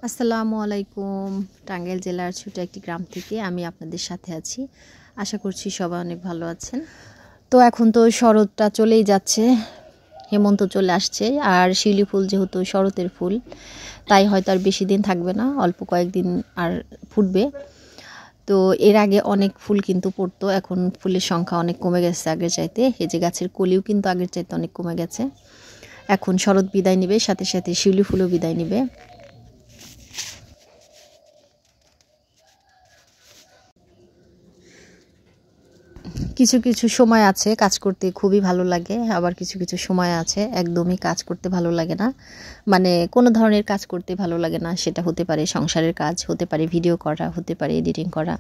আসসালামু আলাইকুম। টাঙ্গাইল জেলার ছোট একটি গ্রাম থেকে আমি আপনাদের সাথে আছি। আশা করছি সবাই অনেক ভালো আছেন। তো এখন তো শরৎটা চলেই যাচ্ছে, হেমন্ত চলে আসছে। আর শিউলি ফুল যেহেতু শরতের ফুল, তাই হয়তো আর বেশি দিন থাকবে না, অল্প কয়েকদিন আর ফুটবে। তো এর আগে অনেক ফুল কিন্তু পড়তো, এখন ফুলের সংখ্যা অনেক কমে গেছে আগের চাইতে। এই যে গাছের কলিও কিন্তু আগের চাইতে অনেক কমে গেছে। এখন শরৎ বিদায় নেবে, সাথে সাথে শিউলি ফুলও বিদায় নেবে। কিছু কিছু সময় আছে কাজ করতে খুবই ভালো লাগে, আবার কিছু কিছু সময় আছে একদমই কাজ করতে ভালো লাগে না। মানে কোনো ধরনের কাজ করতে ভালো লাগে না। সেটা হতে পারে সংসারের কাজ, হতে পারে ভিডিও করা, হতে পারে এডিটিং করা।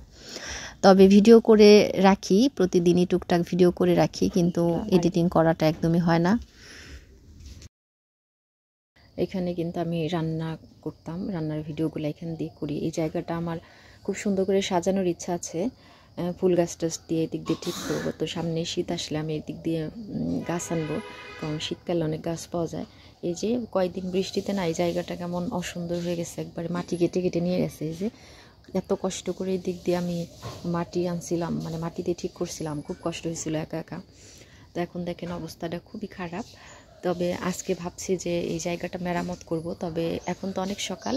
তবে ভিডিও করে রাখি, প্রতিদিনই টুকটাক ভিডিও করে রাখি, কিন্তু এডিটিং করাটা একদমই হয় না। এখানে কিন্তু আমি রান্না করতাম, রান্নার ভিডিওগুলো এখান দিয়ে করি। এই জায়গাটা আমার খুব সুন্দর করে সাজানোর ইচ্ছা আছে, ফুল গাছ টাছ দিয়ে এদিক দিয়ে ঠিক করবো। তো সামনে শীত আসলে আমি এদিক দিয়ে গাছ আনবো, কারণ শীতকালে অনেক গাছ পাওয়া যায়। এই যে কয়েকদিন বৃষ্টিতে না এই জায়গাটা কেমন অসুন্দর হয়ে গেছে, একবারে মাটি কেটে কেটে নিয়ে গেছে। এই যে এত কষ্ট করে এই দিক দিয়ে আমি মাটি আনছিলাম, মানে মাটি দিয়ে ঠিক করছিলাম, খুব কষ্ট হয়েছিল একা একা। তো এখন দেখেন অবস্থাটা খুবই খারাপ। তবে আজকে ভাবছি যে এই জায়গাটা মেরামত করব। তবে এখন তো অনেক সকাল,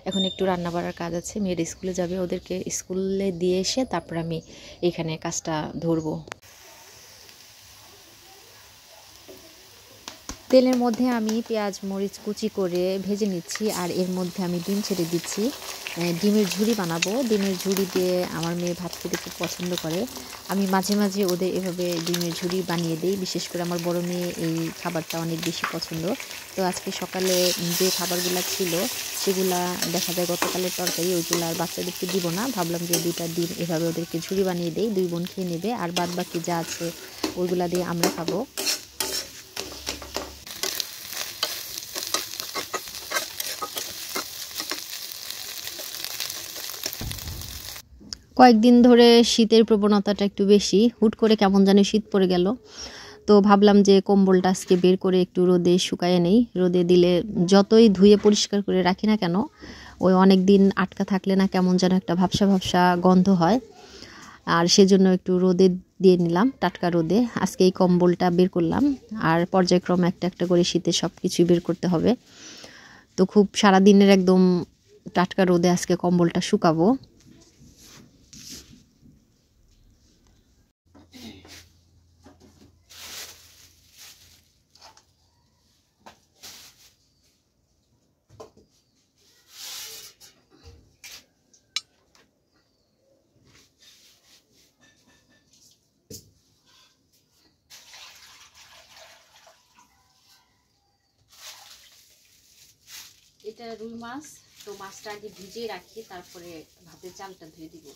এখন একটু রান্না বাড়ার কাজ আছে, মেয়ের স্কুলে যাবে, ওদেরকে স্কুলে দিয়ে এসে তারপর আমি এখানে কাজটা ধরবো। তেলের মধ্যে আমি পেঁয়াজ মরিচ কুচি করে ভেজে নিচ্ছি, আর এর মধ্যে আমি ডিম ছেড়ে দিচ্ছি। ডিমের ঝুড়ি বানাবো। ডিমের ঝুড়ি দিয়ে আমার মেয়ে ভাত খেতে খুব পছন্দ করে। আমি মাঝে মাঝে ওদের এভাবে ডিমের ঝুড়ি বানিয়ে দিই। বিশেষ করে আমার বড় মেয়ে এই খাবারটা অনেক বেশি পছন্দ। তো আজকে সকালে যে খাবারগুলো ছিল সেগুলা দেখা যায় গতকালের তরকারি, ওইগুলো আর বাচ্চাদেরকে দিব না। ভাবলাম যে 2টা ডিম এভাবে ওদেরকে ঝুড়ি বানিয়ে দিই, 2 বোন খেয়ে নেবে, আর বাদ বাকি যা আছে ওইগুলা দিয়ে আমরা খাবো। কয়েকদিন ধরে শীতের প্রবণতাটা একটু বেশি, হুট করে কেমন যেন শীত পড়ে গেল। তো ভাবলাম যে কম্বলটা আজকে বের করে একটু রোদে শুকায়ে নেই। রোদে দিলে যতই ধুয়ে পরিষ্কার করে রাখি না কেন, ওই অনেক দিন আটকা থাকলে না কেমন যেন একটা ভাবসা ভাবসা গন্ধ হয়। আর সেজন্য একটু রোদে দিয়ে নিলাম, টাটকা রোদে। আজকে এই কম্বলটা বের করলাম, আর পর্যায়ক্রমে একটা একটা করে শীতে সব কিছুই বের করতে হবে। তো খুব সারাদিনের একদম টাটকা রোদে আজকে কম্বলটা শুকাবো। এটা রুই মাছ, তো মাছটা আগে ভিজিয়ে রাখি, তারপরে ভাতের চালটা ধুয়ে দিব।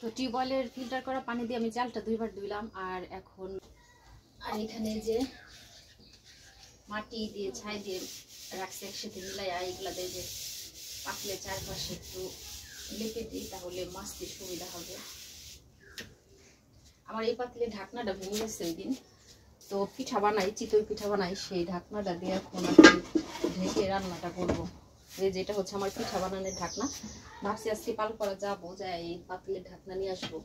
তো টিউবওয়েলের ফিল্টার করা পানি দিয়ে আমি চালটা 2বার ধুইলাম। আর এখন এখানে যে মাটি দিয়ে ছাই দিয়ে রাখছি একসাথে মিলাই, এইগুলা দিয়ে যে পাতলে চারপাশে একটু লেপে দিই, তাহলে মাছতে সুবিধা হবে। আমার এই পাতলে ঢাকনাটা ভেঙে গেছে ওই দিন, তো পিঠা বানাই, চিতই পিঠা বানাই, সেই ঢাকনাটা দিয়ে এখন ঢেকে রান্নাটা করবো। যেটা হচ্ছে আমার পিঠা বানানোর ঢাকনা। ভাবছি আজকে পাল করা যাবো, যাই এই পাতিলের ঢাকনা নিয়ে আসবো।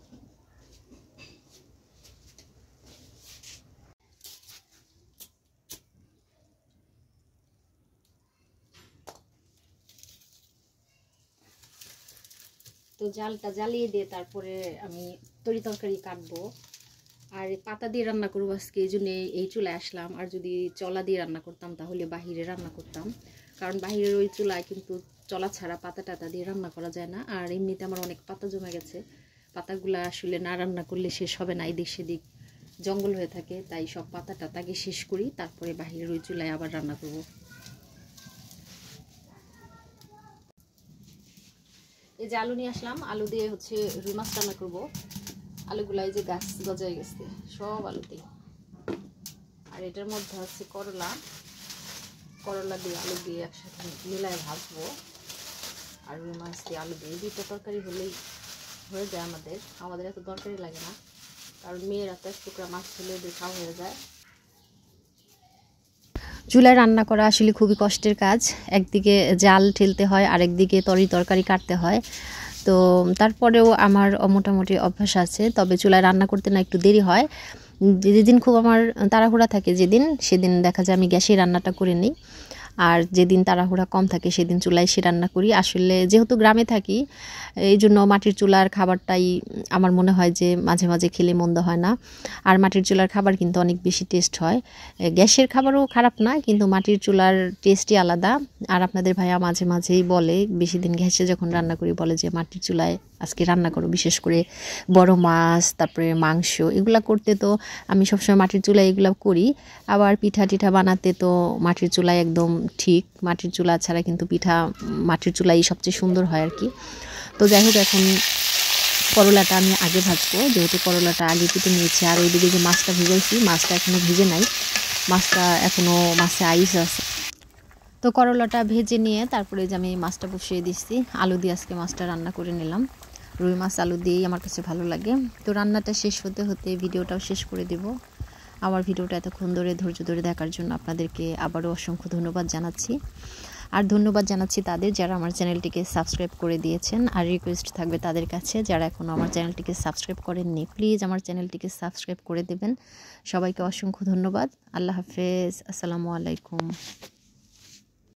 তো জালটা জ্বালিয়ে দিয়ে তারপরে আমি তরি তরকারি কাটবো। আর পাতা দিয়ে রান্না করবো আজকে, এই জন্য এই চুলায় আসলাম। আর যদি চলা দিয়ে রান্না করতাম তাহলে বাহিরে রান্না করতাম, কারণ বাহিরের ওই চুলায় কিন্তু চলা ছাড়া পাতা টাতা দিয়ে রান্না করা যায় না। আর এমনিতে আমার অনেক পাতা জমে গেছে, পাতাগুলো আসলে না রান্না করলে শেষ হবে না, এদিক সেদিক জঙ্গল হয়ে থাকে। তাই সব পাতা টাতাকে শেষ করি, তারপরে বাহিরের ওই চুলায় আবার রান্না করব। এই যে আলু নিয়ে আসলাম, আলু দিয়ে হচ্ছে রুই মাছ রান্না করবো। আলুগুলা এই যে গাছ গজায় গেছে সব আলুতে। আর এটার মধ্যে হচ্ছে করলা, করলা দিয়ে আলু দিয়ে একসাথে মিলায় ভাজবো। আর রুই মাছ দিয়ে আলু দিয়ে দুটো তরকারি হলেই হয়ে যায় আমাদের এত তরকারি লাগে না, কারণ মেয়েরা তো এক টুকরা মাছ হলে ওদের খাওয়া হয়ে যায়। চুলায় রান্না করা আসলে খুবই কষ্টের কাজ, একদিকে জাল ঠেলতে হয়, আরেকদিকে তরকারি কাটতে হয়। তো তারপরেও আমার মোটামুটি অভ্যাস আছে, তবে চুলায় রান্না করতে না একটু দেরি হয়। যেদিন খুব আমার তাড়াহুড়া থাকে সেদিন দেখা যায় আমি গ্যাসে রান্নাটা করে নিই। আর যেদিন তাড়াহুড়া কম থাকে সেদিন চুলায় এসে রান্না করি। আসলে যেহেতু গ্রামে থাকি, এই জন্য মাটির চুলার খাবারটাই আমার মনে হয় যে মাঝে মাঝে খেলে মন্দ হয় না। আর মাটির চুলার খাবার কিন্তু অনেক বেশি টেস্ট হয়। গ্যাসের খাবারও খারাপ না, কিন্তু মাটির চুলার টেস্টই আলাদা। আর আপনাদের ভাইয়া মাঝে মাঝেই বলে, বেশি দিন গ্যাসে যখন রান্না করি বলে যে মাটির চুলায় আজকে রান্না করো, বিশেষ করে বড় মাছ, তারপরে মাংস, এগুলা করতে তো আমি সবসময় মাটির চুলায় এগুলো করি। আবার পিঠা টিঠা বানাতে তো মাটির চুলায় একদম ঠিক, মাটির চুলা ছাড়া কিন্তু পিঠা মাটির চুলাই সবচেয়ে সুন্দর হয় আর কি। তো যাই হোক, এখন করলাটা আমি আগে ভাজবো, যেহেতু করলাটা আগে কেটে নিয়েছি। আর ওইদিকে যে মাছটা ভিজাইছি, মাছটা এখনও ভিজে নাই, মাছটা এখনও মাছে আইস আছে। তো করলাটা ভেজে নিয়ে তারপরে যে আমি মাছটা বসিয়ে দিচ্ছি, আলু দিয়ে আজকে মাছটা রান্না করে নিলাম। রুই মাছ আলু দিয়েই আমার কাছে ভালো লাগে। তো রান্নাটা শেষ হতে হতে ভিডিওটাও শেষ করে দেব। আমার ভিডিওটা এতক্ষণ ধরে ধৈর্য ধরে দেখার জন্য আপনাদেরকে আবারও অসংখ্য ধন্যবাদ জানাচ্ছি। আর ধন্যবাদ জানাচ্ছি তাদের যারা আমার চ্যানেলটিকে সাবস্ক্রাইব করে দিয়েছেন। আর রিকোয়েস্ট থাকবে তাদের কাছে, যারা এখনও আমার চ্যানেলটিকে সাবস্ক্রাইব করেননি, প্লিজ আমার চ্যানেলটিকে সাবস্ক্রাইব করে দেবেন। সবাইকে অসংখ্য ধন্যবাদ। আল্লাহ হাফেজ, আসসালামু আলাইকুম।